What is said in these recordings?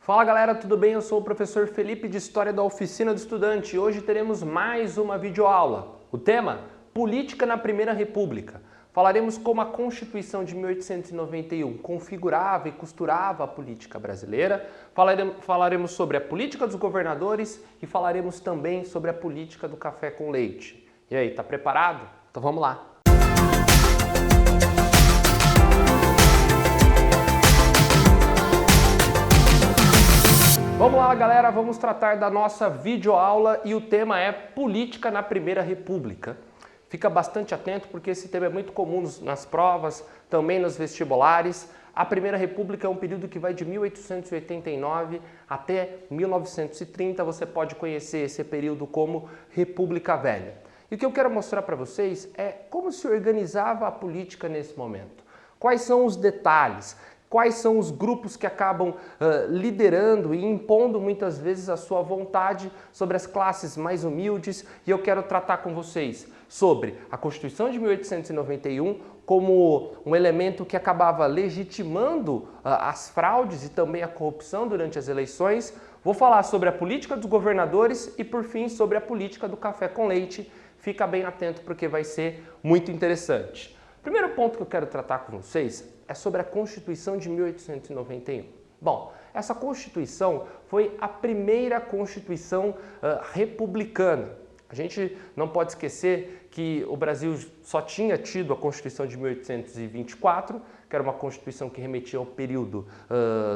Fala galera, tudo bem? Eu sou o professor Felipe de História da Oficina do Estudante e hoje teremos mais uma videoaula. O tema? Política na Primeira República. Falaremos como a Constituição de 1891 configurava e costurava a política brasileira, falaremos sobre a política dos governadores e falaremos também sobre a política do café com leite. E aí, tá preparado? Então vamos lá! Vamos lá, galera, vamos tratar da nossa videoaula e o tema é Política na Primeira República. Fica bastante atento porque esse tema é muito comum nas provas, também nos vestibulares. A Primeira República é um período que vai de 1889 até 1930. Você pode conhecer esse período como República Velha. E o que eu quero mostrar para vocês é como se organizava a política nesse momento. Quais são os detalhes? Quais são os grupos que acabam liderando e impondo muitas vezes a sua vontade sobre as classes mais humildes? E eu quero tratar com vocês sobre a Constituição de 1891 como um elemento que acabava legitimando as fraudes e também a corrupção durante as eleições. Vou falar sobre a política dos governadores e, por fim, sobre a política do café com leite. Fica bem atento porque vai ser muito interessante. O primeiro ponto que eu quero tratar com vocês é sobre a Constituição de 1891. Bom, essa Constituição foi a primeira Constituição republicana. A gente não pode esquecer que o Brasil só tinha tido a Constituição de 1824, que era uma Constituição que remetia ao período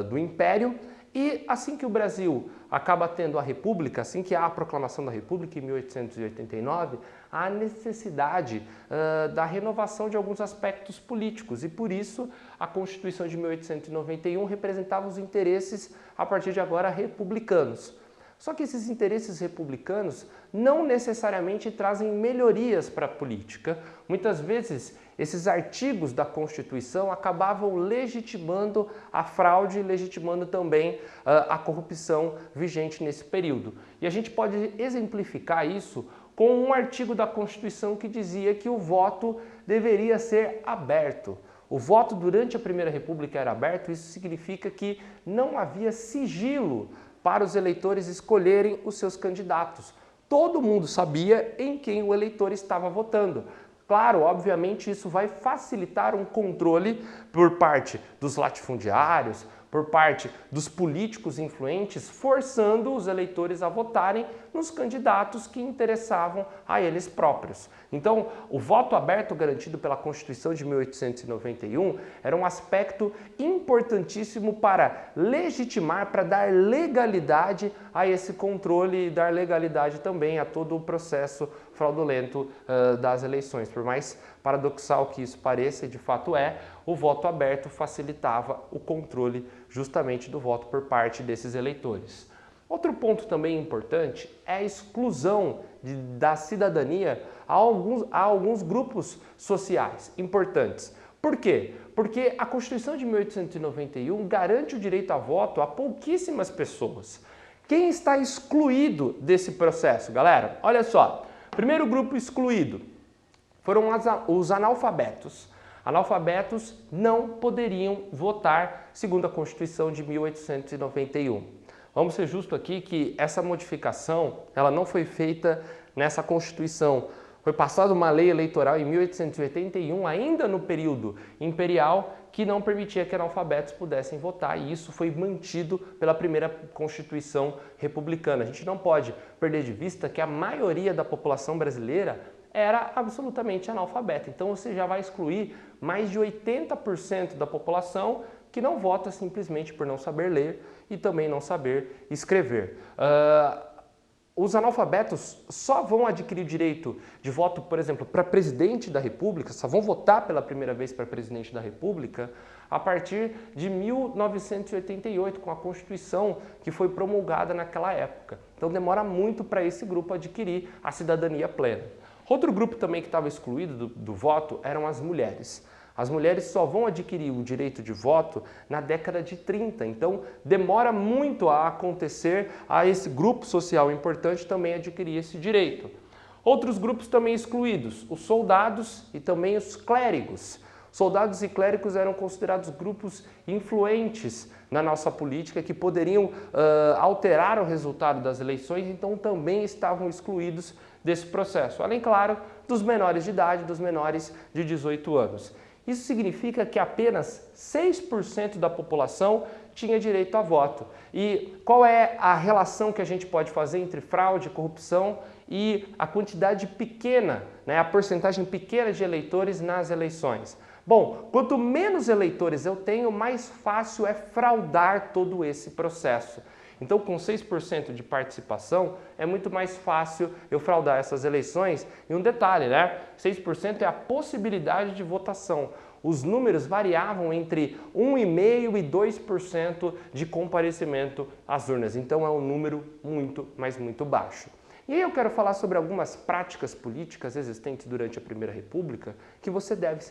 do Império, e assim que o Brasil acaba tendo a República, assim que há a proclamação da República em 1889, há a necessidade da renovação de alguns aspectos políticos e por isso a Constituição de 1891 representava os interesses, a partir de agora, republicanos. Só que esses interesses republicanos não necessariamente trazem melhorias para a política. Muitas vezes, esses artigos da Constituição acabavam legitimando a fraude e legitimando também a corrupção vigente nesse período. E a gente pode exemplificar isso com um artigo da Constituição que dizia que o voto deveria ser aberto. O voto durante a Primeira República era aberto, isso significa que não havia sigilo para os eleitores escolherem os seus candidatos. Todo mundo sabia em quem o eleitor estava votando. Claro, obviamente isso vai facilitar um controle por parte dos latifundiários, por parte dos políticos influentes, forçando os eleitores a votarem nos candidatos que interessavam a eles próprios. Então, o voto aberto garantido pela Constituição de 1891 era um aspecto importantíssimo para legitimar, para dar legalidade a esse controle e dar legalidade também a todo o processo fraudulento das eleições. Por mais paradoxal que isso pareça, e de fato é, o voto aberto facilitava o controle justamente do voto por parte desses eleitores. Outro ponto também importante é a exclusão da cidadania a alguns grupos sociais importantes. Por quê? Porque a Constituição de 1891 garante o direito a voto a pouquíssimas pessoas. Quem está excluído desse processo, galera? Olha só, primeiro grupo excluído foram os analfabetos. Analfabetos não poderiam votar segundo a Constituição de 1891. Vamos ser justos aqui que essa modificação ela não foi feita nessa Constituição. Foi passada uma lei eleitoral em 1881, ainda no período imperial, que não permitia que analfabetos pudessem votar, e isso foi mantido pela primeira Constituição republicana. A gente não pode perder de vista que a maioria da população brasileira era absolutamente analfabeta. Então você já vai excluir mais de 80% da população que não vota simplesmente por não saber ler e também não saber escrever. Os analfabetos só vão adquirir o direito de voto, por exemplo, para presidente da República, só vão votar pela primeira vez para presidente da República a partir de 1988, com a Constituição que foi promulgada naquela época. Então demora muito para esse grupo adquirir a cidadania plena. Outro grupo também que estava excluído do voto eram as mulheres. As mulheres só vão adquirir o direito de voto na década de 30, então demora muito a acontecer a esse grupo social importante também adquirir esse direito. Outros grupos também excluídos, os soldados e também os clérigos. Soldados e clérigos eram considerados grupos influentes na nossa política que poderiam alterar o resultado das eleições, então também estavam excluídos desse processo. Além, claro, dos menores de idade, dos menores de 18 anos. Isso significa que apenas 6% da população tinha direito a voto. E qual é a relação que a gente pode fazer entre fraude, corrupção e a quantidade pequena, a porcentagem pequena de eleitores nas eleições? Bom, quanto menos eleitores eu tenho, mais fácil é fraudar todo esse processo. Então, com 6% de participação, é muito mais fácil eu fraudar essas eleições. E um detalhe, 6% é a possibilidade de votação. Os números variavam entre 1,5% e 2% de comparecimento às urnas. Então, é um número muito, mas muito baixo. E aí eu quero falar sobre algumas práticas políticas existentes durante a Primeira República que você deve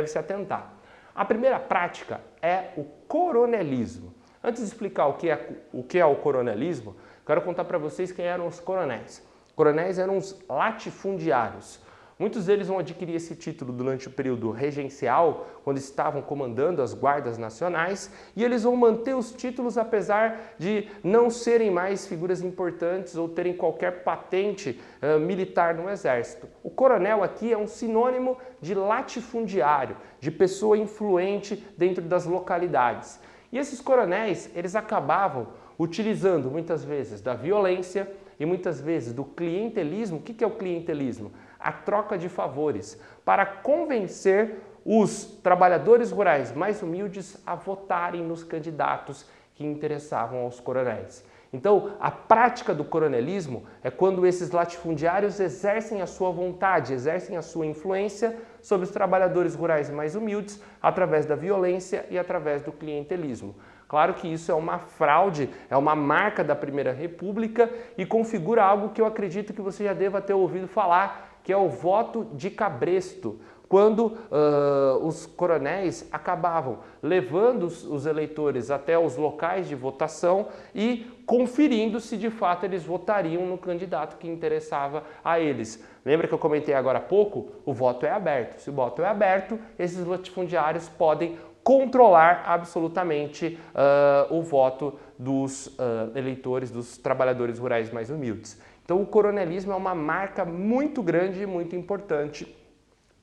se atentar. A primeira prática é o coronelismo. Antes de explicar o que é o coronelismo, quero contar para vocês quem eram os coronéis. Coronéis eram os latifundiários. Muitos deles vão adquirir esse título durante o período regencial, quando estavam comandando as guardas nacionais, e eles vão manter os títulos apesar de não serem mais figuras importantes ou terem qualquer patente militar no exército. O coronel aqui é um sinônimo de latifundiário, de pessoa influente dentro das localidades. E esses coronéis, eles acabavam utilizando muitas vezes da violência e muitas vezes do clientelismo. O que é o clientelismo? A troca de favores para convencer os trabalhadores rurais mais humildes a votarem nos candidatos que interessavam aos coronéis. Então, a prática do coronelismo é quando esses latifundiários exercem a sua vontade, exercem a sua influência sobre os trabalhadores rurais mais humildes através da violência e através do clientelismo. Claro que isso é uma fraude, é uma marca da Primeira República e configura algo que eu acredito que você já deva ter ouvido falar, que é o voto de cabresto, quando os coronéis acabavam levando os eleitores até os locais de votação e conferindo se de fato eles votariam no candidato que interessava a eles. Lembra que eu comentei agora há pouco? O voto é aberto. Se o voto é aberto, esses latifundiários podem controlar absolutamente o voto dos eleitores, dos trabalhadores rurais mais humildes. Então o coronelismo é uma marca muito grande e muito importante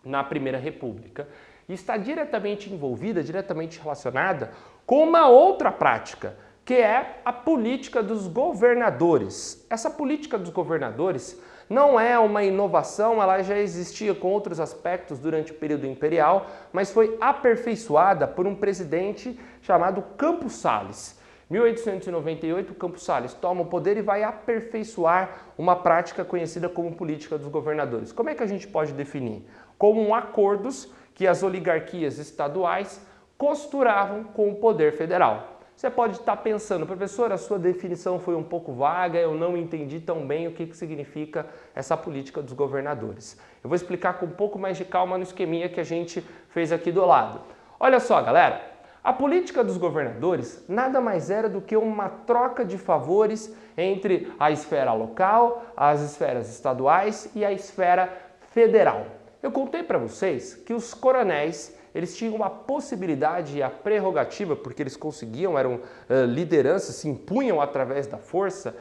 na Primeira República e está diretamente envolvida, diretamente relacionada com uma outra prática, que é a política dos governadores. Essa política dos governadores não é uma inovação, ela já existia com outros aspectos durante o período imperial, mas foi aperfeiçoada por um presidente chamado Campos Sales. Em 1898, Campos Sales toma o poder e vai aperfeiçoar uma prática conhecida como política dos governadores. Como é que a gente pode definir? Como acordos que as oligarquias estaduais costuravam com o poder federal. Você pode estar pensando, professor, a sua definição foi um pouco vaga, eu não entendi tão bem o que significa essa política dos governadores. Eu vou explicar com um pouco mais de calma no esqueminha que a gente fez aqui do lado. Olha só, galera, a política dos governadores nada mais era do que uma troca de favores entre a esfera local, as esferas estaduais e a esfera federal. Eu contei para vocês que os coronéis eles tinham a possibilidade e a prerrogativa, porque eles conseguiam, eram lideranças, se impunham através da força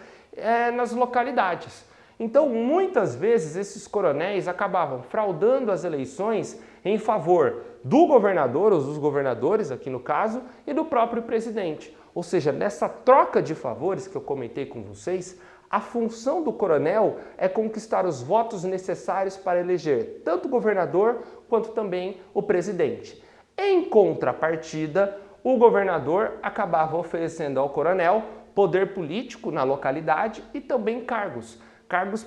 nas localidades. Então, muitas vezes, esses coronéis acabavam fraudando as eleições em favor do governador, ou dos governadores, aqui no caso, e do próprio presidente. Ou seja, nessa troca de favores que eu comentei com vocês, a função do coronel é conquistar os votos necessários para eleger tanto o governador quanto também o presidente. Em contrapartida, o governador acabava oferecendo ao coronel poder político na localidade e também cargos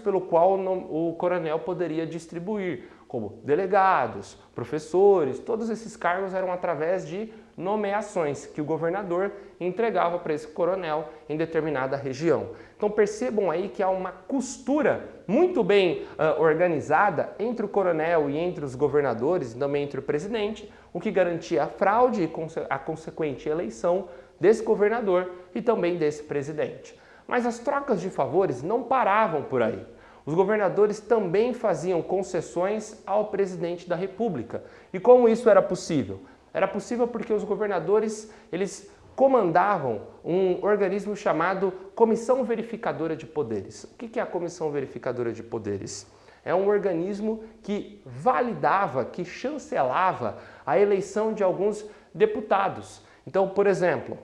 pelo qual o coronel poderia distribuir, como delegados, professores, todos esses cargos eram através de nomeações que o governador entregava para esse coronel em determinada região. Então percebam aí que há uma costura muito bem organizada entre o coronel e entre os governadores e também entre o presidente, o que garantia a fraude e a consequente eleição desse governador e também desse presidente. Mas as trocas de favores não paravam por aí. os governadores também faziam concessões ao presidente da República. E como isso era possível? Era possível porque os governadores, eles comandavam um organismo chamado Comissão Verificadora de Poderes. O que é a Comissão Verificadora de Poderes? É um organismo que validava, que chancelava a eleição de alguns deputados. Então, por exemplo,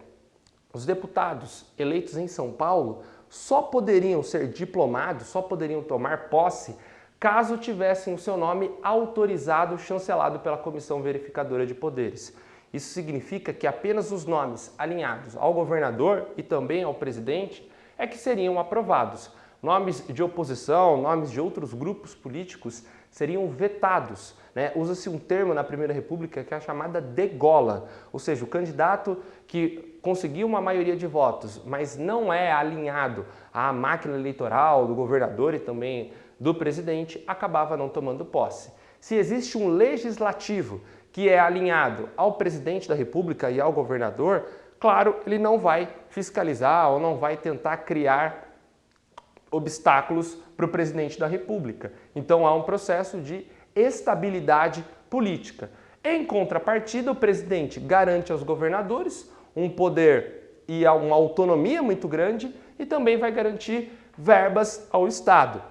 os deputados eleitos em São Paulo só poderiam ser diplomados, só poderiam tomar posse caso tivessem o seu nome autorizado, chancelado pela Comissão Verificadora de Poderes. Isso significa que apenas os nomes alinhados ao governador e também ao presidente é que seriam aprovados. Nomes de oposição, nomes de outros grupos políticos seriam vetados, né? Usa-se um termo na Primeira República que é a chamada degola, ou seja, o candidato que conseguiu uma maioria de votos, mas não é alinhado à máquina eleitoral do governador e também do presidente, acabava não tomando posse. Se existe um legislativo que é alinhado ao presidente da República e ao governador, claro, ele não vai fiscalizar ou não vai tentar criar obstáculos para o presidente da República. Então há um processo de estabilidade política. Em contrapartida, o presidente garante aos governadores um poder e uma autonomia muito grande e também vai garantir verbas ao Estado.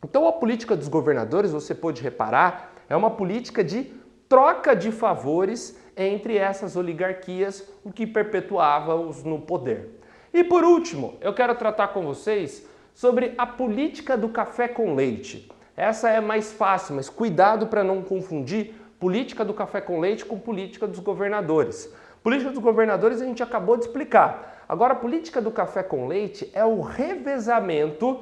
Então a política dos governadores, você pode reparar, é uma política de troca de favores entre essas oligarquias, o que perpetuava-os no poder. E por último, eu quero tratar com vocês sobre a política do café com leite. Essa é mais fácil, mas cuidado para não confundir política do café com leite com política dos governadores. Política dos governadores a gente acabou de explicar. Agora, a política do café com leite é o revezamento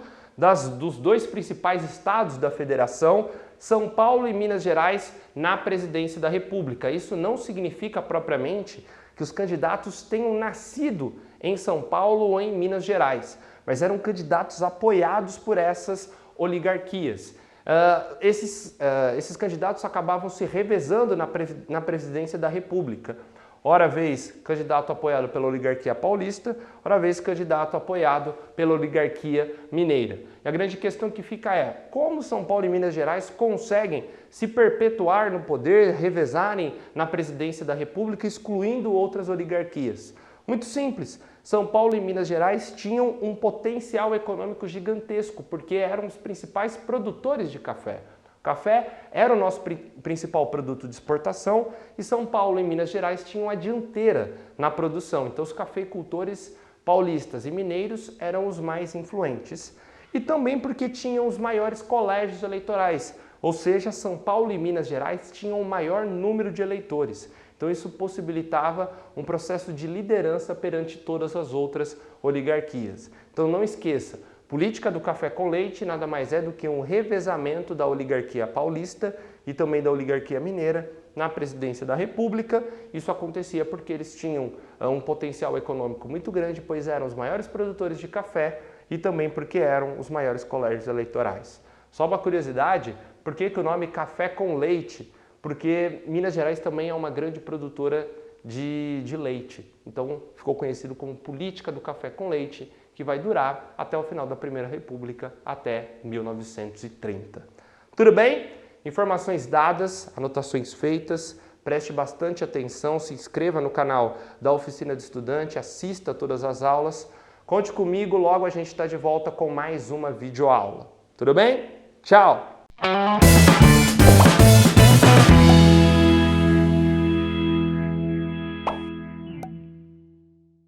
dos dois principais estados da federação, São Paulo e Minas Gerais, na presidência da República. Isso não significa propriamente que os candidatos tenham nascido em São Paulo ou em Minas Gerais, mas eram candidatos apoiados por essas oligarquias. Esses candidatos acabavam se revezando na presidência da República. Ora vez candidato apoiado pela oligarquia paulista, ora vez candidato apoiado pela oligarquia mineira. E a grande questão que fica é, como São Paulo e Minas Gerais conseguem se perpetuar no poder, revezarem na presidência da República, excluindo outras oligarquias? Muito simples, São Paulo e Minas Gerais tinham um potencial econômico gigantesco, porque eram os principais produtores de café. O café era o nosso principal produto de exportação e São Paulo e Minas Gerais tinham a dianteira na produção. Então os cafeicultores paulistas e mineiros eram os mais influentes. E também porque tinham os maiores colégios eleitorais, ou seja, São Paulo e Minas Gerais tinham o maior número de eleitores. Então isso possibilitava um processo de liderança perante todas as outras oligarquias. Então não esqueça, política do café com leite nada mais é do que um revezamento da oligarquia paulista e também da oligarquia mineira na presidência da República. Isso acontecia porque eles tinham um potencial econômico muito grande, pois eram os maiores produtores de café e também porque eram os maiores colégios eleitorais. Só uma curiosidade, por que o nome café com leite? Porque Minas Gerais também é uma grande produtora de leite. Então ficou conhecido como política do café com leite, que vai durar até o final da Primeira República, até 1930. Tudo bem? Informações dadas, anotações feitas, preste bastante atenção, se inscreva no canal da Oficina de Estudante, assista todas as aulas. Conte comigo, logo a gente está de volta com mais uma videoaula. Tudo bem? Tchau!